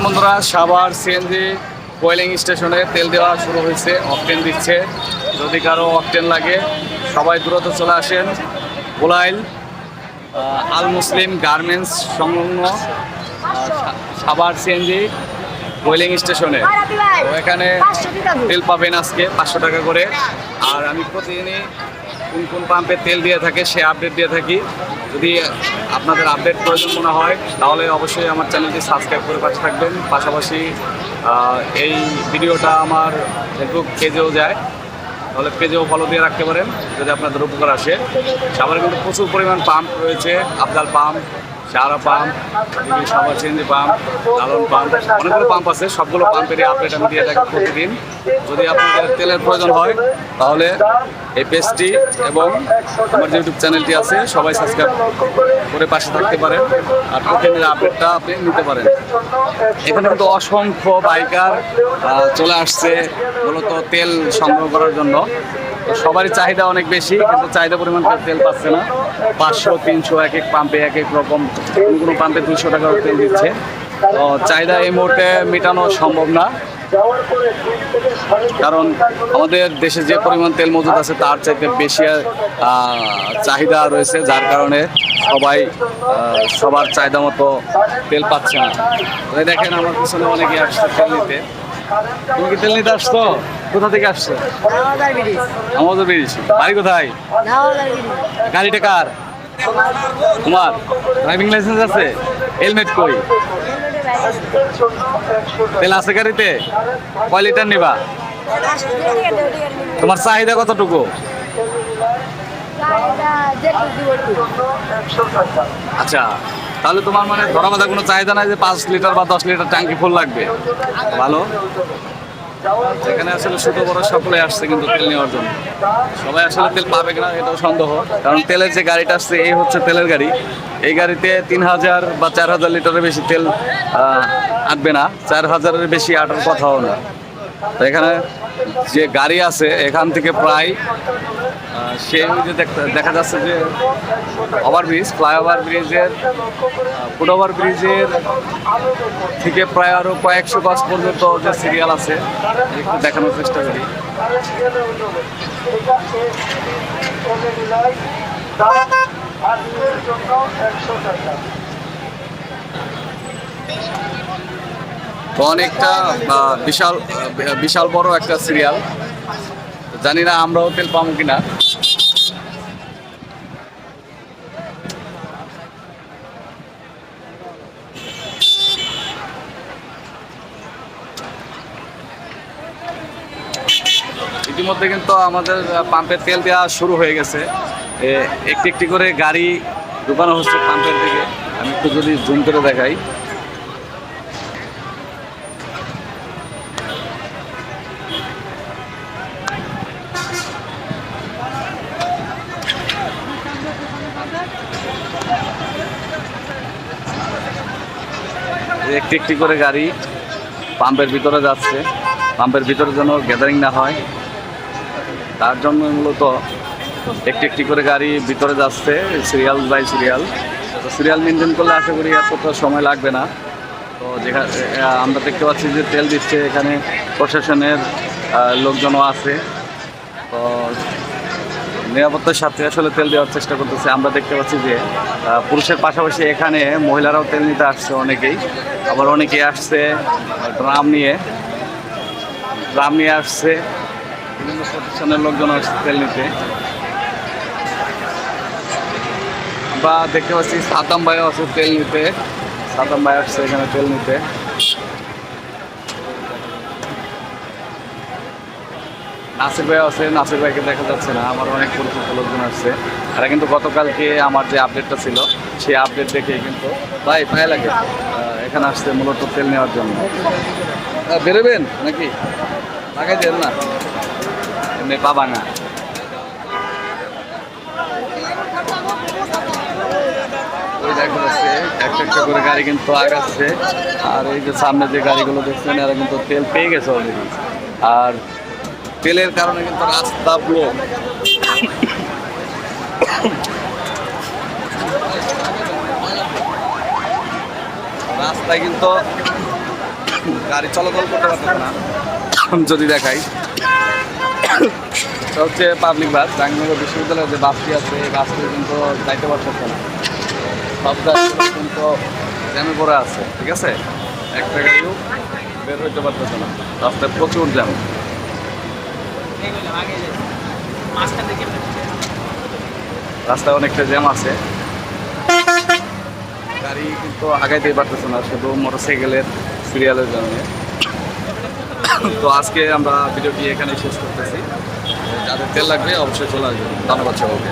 বন্ধুরা, সাভার সিএনজি কোয়েলিং স্টেশনে তেল দেওয়া শুরু হয়েছে, অকটেন দিচ্ছে। যদি কারো অকটেন লাগে সবাই দ্রুত চলে আসেন গোলাইল আল মুসলিম গার্মেন্টস সংলগ্ন সাভার সিএনজি কোয়েলিং স্টেশনে। তো এখানে তেল পাবেন আজকে 500 টাকা করে। আর আমি প্রতিদিনই কোন কোন পাম্পে তেল দিয়ে থাকে সে আপডেট দিয়ে থাকি। যদি আপনাদের আপডেট প্রয়োজন মনে হয় তাহলে অবশ্যই আমার চ্যানেলটি সাবস্ক্রাইব করে পাশে থাকবেন। পাশাপাশি এই ভিডিওটা আমার ফেসবুক পেজেও যায়, তাহলে পেজেও ফলো দিয়ে রাখতে পারেন যদি আপনাদের উপকার আসে। সাভারে কিন্তু প্রচুর পরিমাণ পাম্প রয়েছে, আফজাল পাম্প, শাহরা pump, Savar CNG pump, Lalon pump, অনেকগুলো পাম্প আছে। সবগুলো পাম্পেরই আপডেট আমি দিয়ে থাকি প্রতিদিন। যদি আপনাদের তেলের প্রয়োজন হয় তাহলে এই পেজটি এবং আমার যে ইউটিউব চ্যানেলটি আছে সবাই সাবস্ক্রাইব করে পাশে থাকতে পারেন আর প্রতিদিনের আপডেটটা আপনি নিতে পারেন। এখানে কিন্তু অসংখ্য বাইকার চলে আসছে মূলত তেল সংগ্রহ করার জন্য। তো সবারই চাহিদা অনেক বেশি, কিন্তু চাহিদা পরিমাণ তেল পাচ্ছে না। 500, 300 এক এক পাম্পে এক এক রকম, কোনো পাম্পে 200 টাকার তেল দিচ্ছে। তো চাহিদা এই মুহূর্তে মেটানো সম্ভব না, কারণ আমাদের দেশে যে পরিমাণ তেল মজুদ আছে তার চাইতে বেশি চাহিদা রয়েছে, যার কারণে সবার চাহিদা মতো তেল পাচ্ছে না। দেখেন আমার পিছনে অনেকে আসছে তেল নিতে। তুমি কি তেল নিতে আসছো? কোথা থেকে আসছো? আমাদের বেরিয়েছি। বাড়ি কোথায়? গাড়িটা কার? তোমার? ড্রাইভিং লাইসেন্স আছে? হেলমেট কই? তেল আছে গাড়িতে? কয় লিটার নিবা? তোমার চাহিদা কতটুকু? আচ্ছা, তাহলে তোমার মানে ধরা বাঁধা কোনো চাহিদা নাই যে 5 লিটার বা 10 লিটার ট্যাঙ্কি ফুল লাগবে। ভালো। এখানে আসলে ছোট বড় সকলে আসছে কিন্তু তেল নেওয়ার জন্য। সবাই আসলে তেল পাবে কিনা এটাও সন্দেহ, কারণ তেলের যে গাড়িটা আসছে এই হচ্ছে তেলের গাড়ি। এই গাড়িতে 3000 বা 4000 লিটারের বেশি তেল আটবে না, 4000-এর বেশি আটার কথাও না। তো এখানে যে গাড়ি আছে এখান থেকে প্রায় সেই যে দেখা যাচ্ছে যে ওভারব্রিজ, ফ্লাইওভার ব্রিজের, ফুটওভার ব্রিজের থেকে প্রায় আরও কয়েকশো গজ পর্যন্ত যে সিরিয়াল আছে একটু দেখানোর চেষ্টা করি। তো অনেকটা বিশাল বড় একটা সিরিয়াল। জানি না আমরাও তেল পাবো কিনা। ইতিমধ্যে কিন্তু আমাদের পাম্পে তেল দেওয়া শুরু হয়ে গেছে। একটি একটি করে গাড়ি ঢুকানো হচ্ছে পাম্পের দিকে। আমি একটু যদি জুম করে দেখাই, একটি একটি করে গাড়ি পাম্পের ভিতরে যাচ্ছে। পাম্পের ভিতরে যেন গ্যাদারিং না হয় তার জন্য মূলত একটি একটি করে গাড়ি ভিতরে যাচ্ছে সিরিয়াল বাই সিরিয়াল। তো সিরিয়াল মেনটেন করলে আশা করি এতটা সময় লাগবে না। তো যেখানে আমরা দেখতে পাচ্ছি যে তেল দিচ্ছে, এখানে প্রশাসনের লোকজনও আছে। তো নিরাপত্তার সাথে আসলে তেল দেওয়ার চেষ্টা করতেছে। আমরা দেখতে পাচ্ছি যে পুরুষের পাশাপাশি এখানে মহিলারাও তেল নিতে আসছে অনেকেই। আবার অনেকেই আসছে ড্রাম নিয়ে আসছে। বিভিন্ন প্রতিষ্ঠানের লোকজন আসছে তেল নিতে। বা দেখতে পাচ্ছি সাতাম ভাইও আছে তেল নিতে। সাতাম ভাই আসছে এখানে তেল নিতে। নাসির ভাই আছে, নাসির ভাইকে দেখা যাচ্ছে না। আমার অনেক পরিচিত লোকজন আসছে। এরা কিন্তু গতকালকে আমার যে আপডেটটা ছিল সেই আপডেট দেখে কিন্তু ভাই পায়ে লাগে এখানে আসছে মূলত তেল নেওয়ার জন্য। বেরোবেন নাকি? লাগাই দেন না, এমনি পাবা না। ওই দেখা যাচ্ছে একটা একটা করে গাড়ি কিন্তু আগাচ্ছে। আর এই যে সামনে যে গাড়িগুলো দেখছেন এরা কিন্তু তেল পেয়ে গেছে অলরেডি। আর তেলের কারণে কিন্তু রাস্তা ব্লক। রাস্তায় কিন্তু গাড়ি চলাচল করতে পারতেছে না। যদি দেখাই, এটা হচ্ছে পাবলিক বাস। জাহাঙ্গীরনগর বিশ্ববিদ্যালয়ের যে বাসটি আছে এই বাসটি কিন্তু যাইতে পারতেছে না, সব জায়গায় কিন্তু জ্যামে পড়ে আছে। ঠিক আছে, একটা গাড়িও বের হইতে পারতেছে না, রাস্তায় প্রচুর জ্যাম। রাস্তায় অনেকটা জ্যাম আছে, গাড়ি কিন্তু আগাইতেই পারতেছে না, শুধু মোটরসাইকেলের সিরিয়ালের জন্য। তো আজকে আমরা ভিডিওটি এখানে শেষ করতেছি। যাদের তেল লাগবে অবশ্যই চলে আসবেন। ধন্যবাদ সবাইকে।